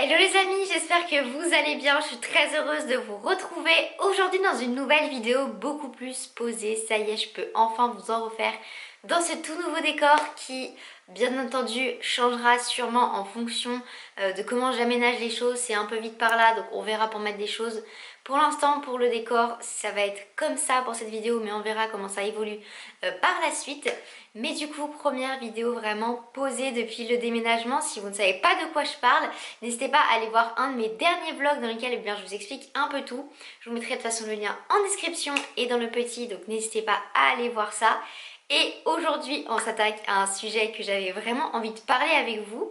Hello les amis, j'espère que vous allez bien, je suis très heureuse de vous retrouver aujourd'hui dans une nouvelle vidéo beaucoup plus posée. Ça y est, je peux enfin vous en refaire dans ce tout nouveau décor qui, bien entendu, changera sûrement en fonction de comment j'aménage les choses. C'est un peu vite par là, donc on verra pour mettre des choses. Pour l'instant, pour le décor, ça va être comme ça pour cette vidéo, mais on verra comment ça évolue par la suite. Mais du coup, première vidéo vraiment posée depuis le déménagement. Si vous ne savez pas de quoi je parle, n'hésitez pas à aller voir un de mes derniers vlogs dans lequel je vous explique un peu tout. Je vous mettrai de toute façon le lien en description et dans le petit, donc n'hésitez pas à aller voir ça. Et aujourd'hui, on s'attaque à un sujet que j'avais vraiment envie de parler avec vous.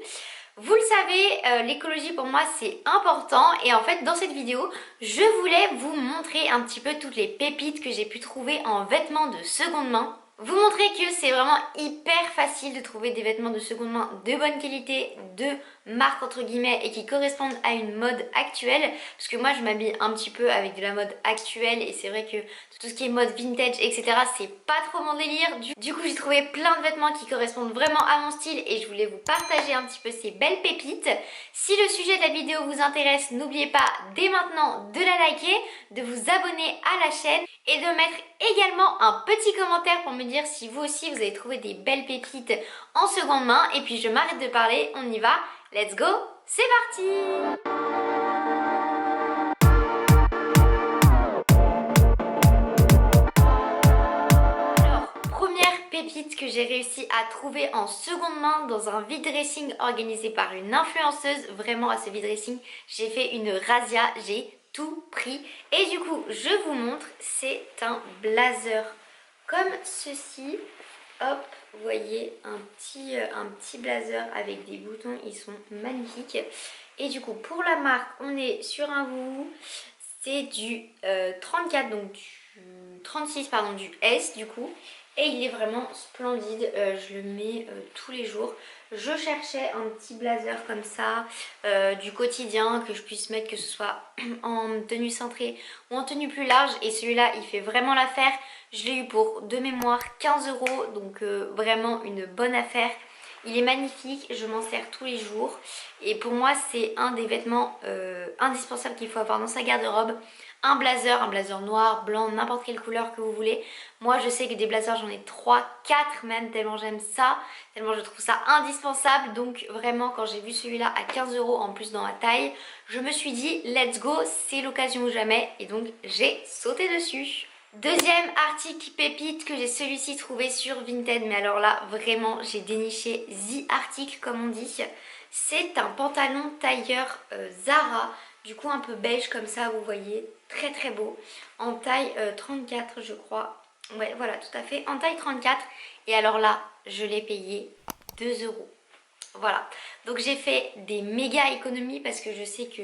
Vous le savez, l'écologie pour moi c'est important et en fait dans cette vidéo, je voulais vous montrer un petit peu toutes les pépites que j'ai pu trouver en vêtements de seconde main. Vous montrer que c'est vraiment hyper facile de trouver des vêtements de seconde main de bonne qualité, de marque entre guillemets et qui correspondent à une mode actuelle. Parce que moi je m'habille un petit peu avec de la mode actuelle et c'est vrai que tout ce qui est mode vintage etc c'est pas trop mon délire. Du coup j'ai trouvé plein de vêtements qui correspondent vraiment à mon style et je voulais vous partager un petit peu ces belles pépites. Si le sujet de la vidéo vous intéresse, n'oubliez pas dès maintenant de la liker, de vous abonner à la chaîne et de mettre également un petit commentaire pour me dire si vous aussi vous avez trouvé des belles pépites en seconde main. Et puis je m'arrête de parler, on y va, let's go, c'est parti! Pépite que j'ai réussi à trouver en seconde main dans un vide dressing organisé par une influenceuse. Vraiment à ce vide dressing j'ai fait une razzia, j'ai tout pris et du coup je vous montre, c'est un blazer comme ceci. Hop, vous voyez un petit blazer avec des boutons, ils sont magnifiques. Et du coup pour la marque on est sur un Woohoo, c'est du 34 donc du 36 pardon, du S du coup. Et il est vraiment splendide, je le mets tous les jours. Je cherchais un petit blazer comme ça, du quotidien, que je puisse mettre que ce soit en tenue cintrée ou en tenue plus large. Et celui-là, il fait vraiment l'affaire. Je l'ai eu pour de mémoire 15 €, donc vraiment une bonne affaire. Il est magnifique, je m'en sers tous les jours. Et pour moi, c'est un des vêtements indispensables qu'il faut avoir dans sa garde-robe. Un blazer noir, blanc, n'importe quelle couleur que vous voulez. Moi je sais que des blazers j'en ai 3, 4 même tellement j'aime ça, tellement je trouve ça indispensable. Donc vraiment quand j'ai vu celui-là à 15 € en plus dans la taille, je me suis dit let's go, c'est l'occasion ou jamais et donc j'ai sauté dessus. Deuxième article pépite que j'ai celui-ci trouvé sur Vinted, mais alors là vraiment j'ai déniché the article comme on dit. C'est un pantalon tailleur Zara, du coup un peu beige comme ça vous voyez, très très beau, en taille 34 je crois. Ouais voilà tout à fait, en taille 34 et alors là je l'ai payé 2 €. Voilà, donc j'ai fait des méga économies parce que je sais que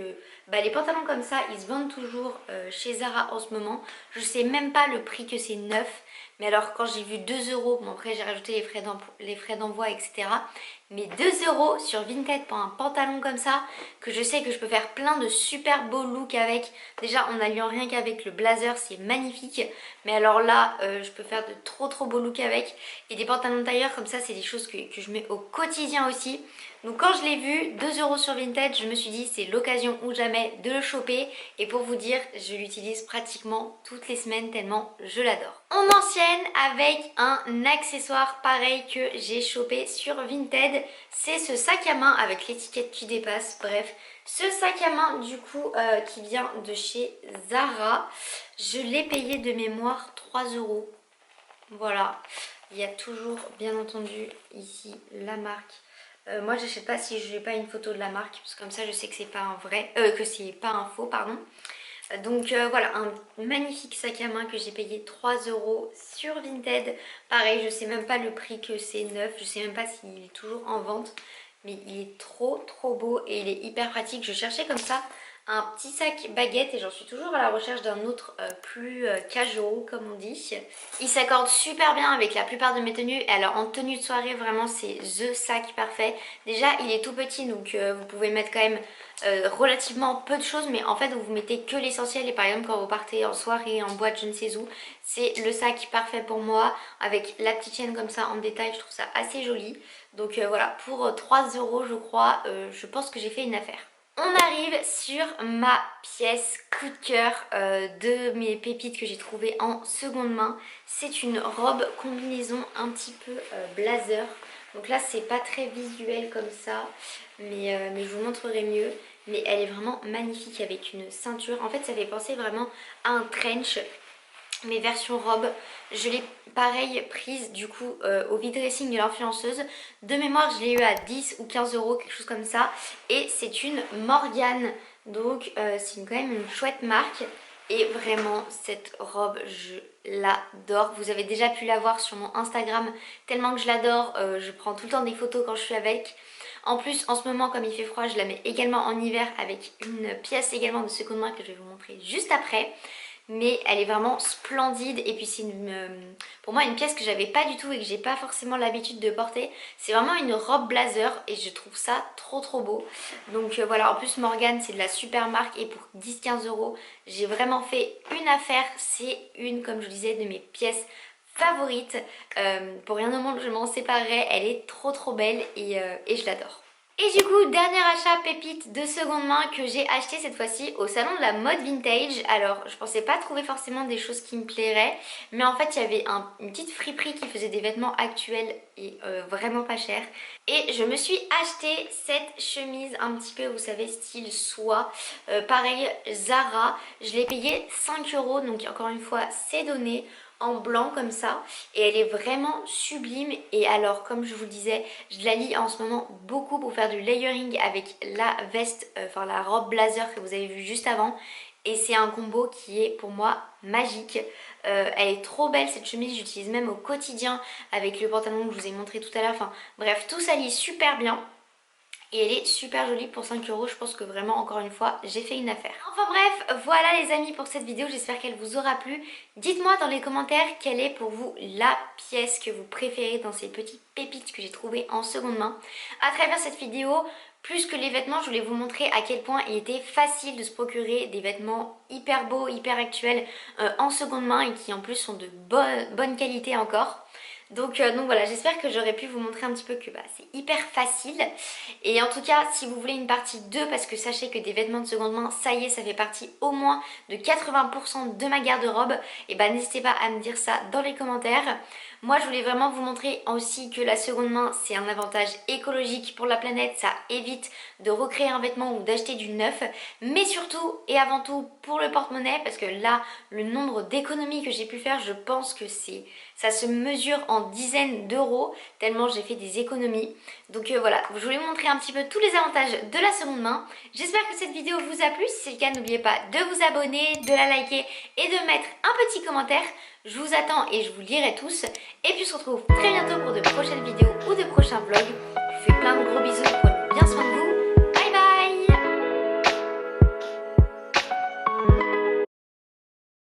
les pantalons comme ça ils se vendent toujours chez Zara en ce moment. Je sais même pas le prix que c'est neuf, mais alors quand j'ai vu 2 €, bon après j'ai rajouté les frais d'envoi etc. Mais 2 € sur Vinted pour un pantalon comme ça, que je sais que je peux faire plein de super beaux looks avec. Déjà en alliant rien qu'avec le blazer c'est magnifique, mais alors là je peux faire de trop beaux looks avec. Et des pantalons tailleurs comme ça c'est des choses que je mets au quotidien aussi. Donc quand je l'ai vu 2 € sur Vinted, je me suis dit c'est l'occasion ou jamais de le choper. Et pour vous dire, je l'utilise pratiquement toutes les semaines tellement je l'adore. On enchaîne avec un accessoire pareil que j'ai chopé sur Vinted. C'est ce sac à main avec l'étiquette qui dépasse, bref. Ce sac à main du coup qui vient de chez Zara. Je l'ai payé de mémoire 3 €. Voilà, il y a toujours bien entendu ici la marque. Moi j'achète pas si je n'ai pas une photo de la marque parce que comme ça je sais que c'est pas un vrai, que c'est pas un faux pardon. Donc voilà, un magnifique sac à main que j'ai payé 3 € sur Vinted. Pareil, je sais même pas le prix que c'est neuf, je sais même pas s'il est toujours en vente. Mais il est trop beau et il est hyper pratique. Je cherchais comme ça un petit sac baguette et j'en suis toujours à la recherche d'un autre plus casual comme on dit. Il s'accorde super bien avec la plupart de mes tenues. Alors en tenue de soirée vraiment c'est the sac parfait. Déjà il est tout petit donc vous pouvez mettre quand même relativement peu de choses, mais en fait vous mettez que l'essentiel. Et par exemple quand vous partez en soirée, en boîte, je ne sais où, c'est le sac parfait pour moi avec la petite chaîne comme ça en détail. Je trouve ça assez joli. Donc voilà, pour 3 € je crois, je pense que j'ai fait une affaire. On arrive sur ma pièce coup de cœur de mes pépites que j'ai trouvées en seconde main. C'est une robe combinaison un petit peu blazer. Donc là c'est pas très visuel comme ça, mais je vous montrerai mieux. Mais elle est vraiment magnifique avec une ceinture. En fait ça fait penser vraiment à un trench. Mes versions robes, je l'ai pareil prise du coup au vide-dressing de l'influenceuse. De mémoire je l'ai eu à 10 ou 15 euros, quelque chose comme ça. Et c'est une Morgane, donc c'est quand même une chouette marque. Et vraiment cette robe je l'adore. Vous avez déjà pu la voir sur mon Instagram tellement que je l'adore. Je prends tout le temps des photos quand je suis avec. En plus en ce moment comme il fait froid je la mets également en hiver avec une pièce également de seconde main que je vais vous montrer juste après. Mais elle est vraiment splendide et puis c'est pour moi une pièce que j'avais pas du tout et que j'ai pas forcément l'habitude de porter. C'est vraiment une robe blazer et je trouve ça trop beau. Donc voilà, en plus Morgane c'est de la super marque et pour 10-15 euros j'ai vraiment fait une affaire. C'est une, comme je vous disais, de mes pièces favorites. Pour rien au monde je m'en séparerai, elle est trop belle et je l'adore. Et du coup, dernier achat pépite de seconde main que j'ai acheté cette fois-ci au salon de la mode vintage. Alors, je pensais pas trouver forcément des choses qui me plairaient, mais en fait, il y avait une petite friperie qui faisait des vêtements actuels et vraiment pas cher. Et je me suis acheté cette chemise un petit peu, vous savez, style soie. Pareil, Zara. Je l'ai payée 5 euros, donc encore une fois, c'est donné. En blanc comme ça et elle est vraiment sublime. Et alors comme je vous le disais, je la lie en ce moment beaucoup pour faire du layering avec la veste, enfin la robe blazer que vous avez vu juste avant, et c'est un combo qui est pour moi magique. Elle est trop belle cette chemise, j'utilise même au quotidien avec le pantalon que je vous ai montré tout à l'heure. Enfin bref, tout s'allie super bien. Et elle est super jolie pour 5 euros, je pense que vraiment encore une fois j'ai fait une affaire. Enfin bref, voilà les amis pour cette vidéo, j'espère qu'elle vous aura plu. Dites-moi dans les commentaires quelle est pour vous la pièce que vous préférez dans ces petites pépites que j'ai trouvées en seconde main. À travers cette vidéo, plus que les vêtements, je voulais vous montrer à quel point il était facile de se procurer des vêtements hyper beaux, hyper actuels en seconde main et qui en plus sont de bonne qualité encore. Donc voilà, j'espère que j'aurais pu vous montrer un petit peu que c'est hyper facile. Et en tout cas, si vous voulez une partie 2, parce que sachez que des vêtements de seconde main, ça y est, ça fait partie au moins de 80% de ma garde-robe. Et bah n'hésitez pas à me dire ça dans les commentaires. Moi, je voulais vraiment vous montrer aussi que la seconde main, c'est un avantage écologique pour la planète. Ça évite de recréer un vêtement ou d'acheter du neuf. Mais surtout et avant tout pour le porte-monnaie, parce que là, le nombre d'économies que j'ai pu faire, je pense que ça se mesure en dizaines d'euros, tellement j'ai fait des économies. Donc voilà, je voulais vous montrer un petit peu tous les avantages de la seconde main. J'espère que cette vidéo vous a plu. Si c'est le cas, n'oubliez pas de vous abonner, de la liker et de mettre un petit commentaire. Je vous attends et je vous lirai tous. Et puis on se retrouve très bientôt pour